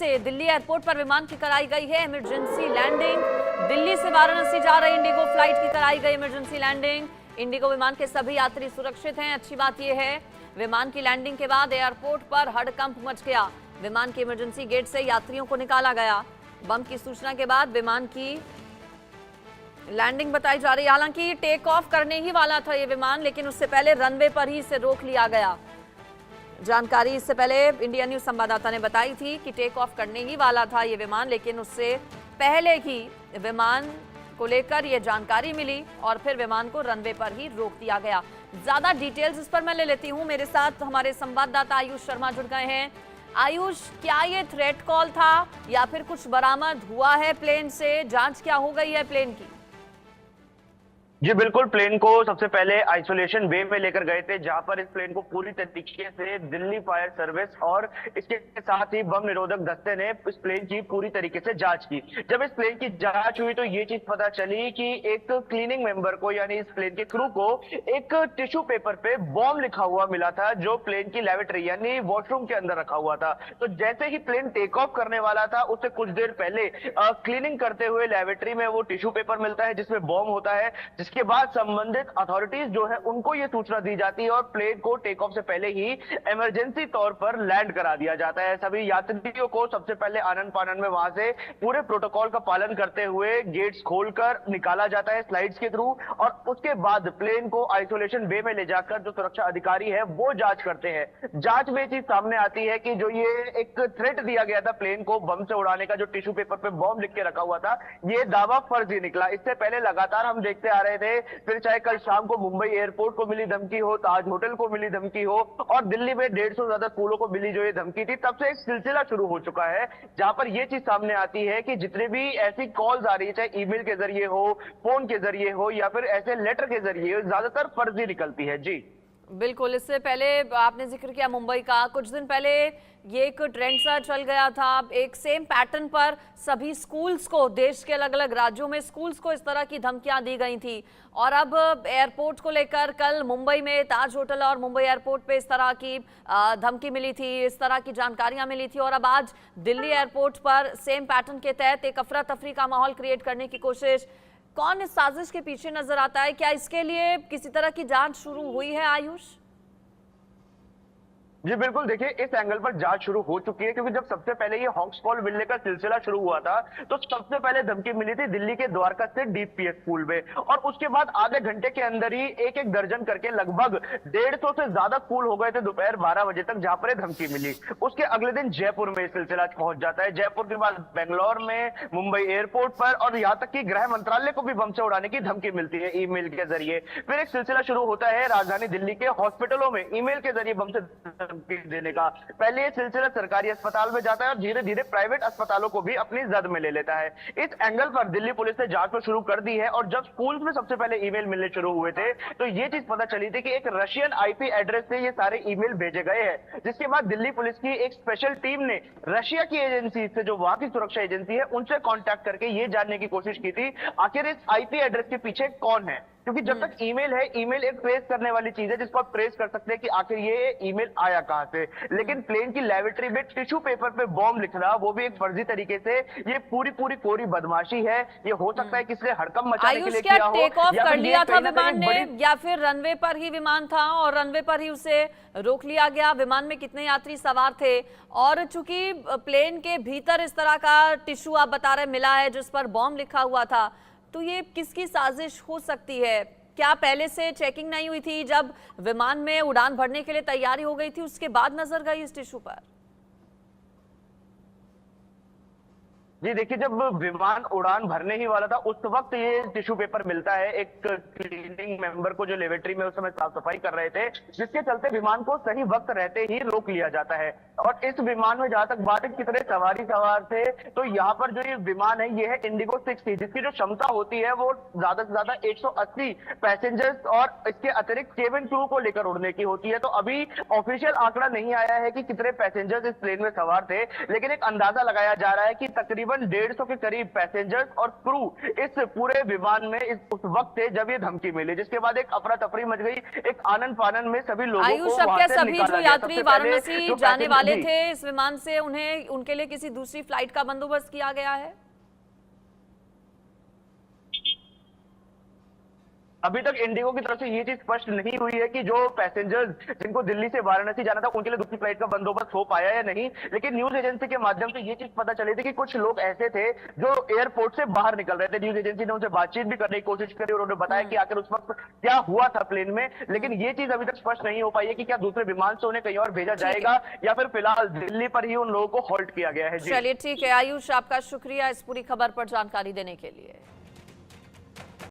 से दिल्ली एयरपोर्ट पर विमान की कराई गई है इमरजेंसी लैंडिंग। दिल्ली से वाराणसी जा रहे इंडिगो फ्लाइट की कराई गई इमरजेंसी लैंडिंग। इंडिगो विमान के सभी यात्री सुरक्षित हैं। अच्छी बात यह है, विमान की लैंडिंग के बाद एयरपोर्ट पर हड़कंप मच गया। विमान के इमरजेंसी गेट से यात्रियों को निकाला गया। बम की सूचना के बाद विमान की लैंडिंग बताई जा रही है। हालांकि टेक ऑफ करने ही वाला था ये विमान, लेकिन उससे पहले रनवे पर ही इसे रोक लिया गया। जानकारी इससे पहले इंडिया न्यूज संवाददाता ने बताई थी कि टेक ऑफ करने ही वाला था ये विमान, लेकिन उससे पहले ही विमान को लेकर ये जानकारी मिली और फिर विमान को रनवे पर ही रोक दिया गया। ज्यादा डिटेल्स इस पर मैं ले लेती हूँ। मेरे साथ हमारे संवाददाता आयुष शर्मा जुड़ गए हैं। आयुष, क्या ये थ्रेट कॉल था या फिर कुछ बरामद हुआ है प्लेन से? जांच क्या हो गई है प्लेन की? जी बिल्कुल, प्लेन को सबसे पहले आइसोलेशन वे में लेकर गए थे, जहां पर इस प्लेन को पूरी तरीके से दिल्ली फायर सर्विस और इसके साथ ही बम निरोधक दस्ते ने इस प्लेन की पूरी तरीके से जांच की। जब इस प्लेन की जांच हुई तो ये चीज पता चली कि एक क्लीनिंग मेंबर को, यानी इस प्लेन के क्रू को, एक टिश्यू पेपर पे बॉम्ब लिखा हुआ मिला था, जो प्लेन की लेबोरेटरी यानी वॉशरूम के अंदर रखा हुआ था। तो जैसे ही प्लेन टेक ऑफ करने वाला था, उससे कुछ देर पहले क्लीनिंग करते हुए लेबोरेटरी में वो टिश्यू पेपर मिलता है जिसमें बॉम्ब होता है, के बाद संबंधित अथॉरिटीज जो है उनको ये सूचना दी जाती है और प्लेन को टेक ऑफ से पहले ही इमरजेंसी तौर पर लैंड करा दिया जाता है। सभी यात्रियों को सबसे पहले आनन फानन में वहां से पूरे प्रोटोकॉल का पालन करते हुए गेट्स खोलकर निकाला जाता है स्लाइड्स के थ्रू, और उसके बाद प्लेन को आइसोलेशन बे में ले जाकर जो सुरक्षा अधिकारी है वो जांच करते हैं। जांच में चीज सामने आती है कि जो ये एक थ्रेट दिया गया था प्लेन को बम से उड़ाने का, जो टिश्यू पेपर पे बॉम्ब लिख के रखा हुआ था, ये दावा फर्जी निकला। इससे पहले लगातार हम देखते आ रहे थे, फिर चाहे कल शाम को मुंबई एयरपोर्ट को मिली धमकी हो, ताज होटल को मिली धमकी हो, और दिल्ली में 150 से ज्यादा स्कूलों को मिली जो ये धमकी थी, तब से एक सिलसिला शुरू हो चुका है जहां पर ये चीज सामने आती है कि जितने भी ऐसी कॉल्स आ रही है, चाहे ईमेल के जरिए हो, फोन के जरिए हो या फिर ऐसे लेटर के जरिए हो, ज्यादातर फर्जी निकलती है। जी बिल्कुल, इससे पहले आपने जिक्र किया मुंबई का, कुछ दिन पहले ये एक ट्रेंड सा चल गया था, एक सेम पैटर्न पर सभी स्कूल्स को, देश के अलग अलग राज्यों में स्कूल्स को इस तरह की धमकियां दी गई थी। और अब एयरपोर्ट को लेकर कल मुंबई में ताज होटल और मुंबई एयरपोर्ट पे इस तरह की धमकी मिली थी, इस तरह की जानकारियां मिली थी, और अब आज दिल्ली एयरपोर्ट पर सेम पैटर्न के तहत एक अफरा तफरी का माहौल क्रिएट करने की कोशिश। कौन इस साजिश के पीछे नजर आता है? क्या इसके लिए किसी तरह की जांच शुरू हुई है आयुष? जी बिल्कुल, देखिए इस एंगल पर जांच शुरू हो चुकी है, क्योंकि जब सबसे पहले ये हॉक्स कॉल मिलने का सिलसिला शुरू हुआ था तो सबसे पहले धमकी मिली थी दिल्ली के द्वारका स्थित डीपीएस स्कूल में, और उसके बाद आधे घंटे के अंदर ही एक एक दर्जन करके लगभग 150 से ज्यादा स्कूल हो गए थे दोपहर 12 बजे तक, जहां पर धमकी मिली। उसके अगले दिन जयपुर में सिलसिला पहुंच जाता है, जयपुर के बाद बेंगलोर में, मुंबई एयरपोर्ट पर, और यहाँ तक कि गृह मंत्रालय को भी बम से उड़ाने की धमकी मिलती है ईमेल के जरिए। फिर एक सिलसिला शुरू होता है राजधानी दिल्ली के हॉस्पिटलों में ईमेल के जरिए बम से धमकी देने का। पहले ये सिलसिला सरकारी अस्पताल में जाता है और धीरे धीरे प्राइवेट अस्पतालों को भी अपनी जद में ले लेता है। इस एंगल पर दिल्ली पुलिस ने जांच शुरू कर दी है, और जब स्कूल्स में सबसे पहले ईमेल मिलने शुरू हुए थे तो ये चीज पता चली थी कि एक रशियन आईपी एड्रेस से ये सारे ईमेल भेजे गए हैं, जिसके बाद दिल्ली पुलिस की एक स्पेशल टीम ने रशिया की एजेंसी से, जो वहां की सुरक्षा एजेंसी है, उनसे कॉन्टैक्ट करके ये जानने की कोशिश की थी आखिर इस आईपी एड्रेस के पीछे कौन है, क्योंकि जब तक ईमेल है, ईमेल एक ट्रेस करने वाली चीज है जिसको आप ट्रेस कर सकते हैं कि आखिर ये ईमेल आया कहां से। लेकिन प्लेन की लेबोरेटरी में टिश्यू पेपर पे बॉम्ब लिखना, वो भी एक फर्जी तरीके से, ये पूरी पूरी कोरी बदमाशी है। ये हो सकता है किसी ने हड़कंप मचाने के लिए किया हो, टेक ऑफ कर लिया था विमान ने, या फिर रनवे पर ही विमान था और रनवे पर ही उसे रोक लिया गया? विमान में कितने यात्री सवार थे? और चूंकि प्लेन के भीतर इस तरह का टिश्यू आप बता रहे मिला है जिस पर बॉम्ब लिखा हुआ था, तो ये किसकी साजिश हो सकती है? क्या पहले से चेकिंग नहीं हुई थी? जब विमान में उड़ान भरने के लिए तैयारी हो गई थी उसके बाद नजर गई इस टिश्यू पर? जी देखिए, जब विमान उड़ान भरने ही वाला था उस वक्त ये टिश्यू पेपर मिलता है एक क्लीनिंग मेंबर को, जो लेबोरेटरी में उस समय साफ सफाई कर रहे थे, जिसके चलते विमान को सही वक्त रहते ही रोक लिया जाता है। और इस विमान में जहां तक बात है कितने सवारी सवार थे, तो यहाँ पर जो ये विमान है ये है इंडिगो 6 जिसकी जो क्षमता होती है वो ज्यादा से ज्यादा 180 पैसेंजर्स और इसके अतिरिक्त केबिन क्रू को लेकर उड़ने की होती है। तो अभी ऑफिशियल आंकड़ा नहीं आया है कि कितने पैसेंजर्स इस प्लेन में सवार थे, लेकिन एक अंदाजा लगाया जा रहा है कि तकरीबन तकरीबन 150 के करीब पैसेंजर्स और क्रू इस पूरे विमान में उस वक्त थे जब ये धमकी मिली, जिसके बाद एक अफरा तफरी मच गई। एक आनन फानन में सभी लोगों आयुष, को अब वहां क्या से सभी निकाला जो गया। यात्री सबसे पहले वाराणसी जो जाने वाले जी, थे इस विमान से, उन्हें उनके लिए किसी दूसरी फ्लाइट का बंदोबस्त किया गया है? अभी तक इंडिगो की तरफ से ये चीज स्पष्ट नहीं हुई है कि जो पैसेंजर्स जिनको दिल्ली से वाराणसी जाना था उनके लिए दूसरी फ्लाइट का बंदोबस्त हो पाया या नहीं। लेकिन न्यूज एजेंसी के माध्यम से ये चीज पता चली थी कि कुछ लोग ऐसे थे जो एयरपोर्ट से बाहर निकल रहे थे। न्यूज एजेंसी ने उनसे बातचीत भी करने की कोशिश करी और उन्होंने बताया कि आखिर उस वक्त क्या हुआ था प्लेन में। लेकिन ये चीज अभी तक स्पष्ट नहीं हो पाई है कि क्या दूसरे विमान से उन्हें कहीं और भेजा जाएगा या फिर फिलहाल दिल्ली पर ही उन लोगों को हॉल्ट किया गया है। चलिए ठीक है आयुष, आपका शुक्रिया इस पूरी खबर पर जानकारी देने के लिए।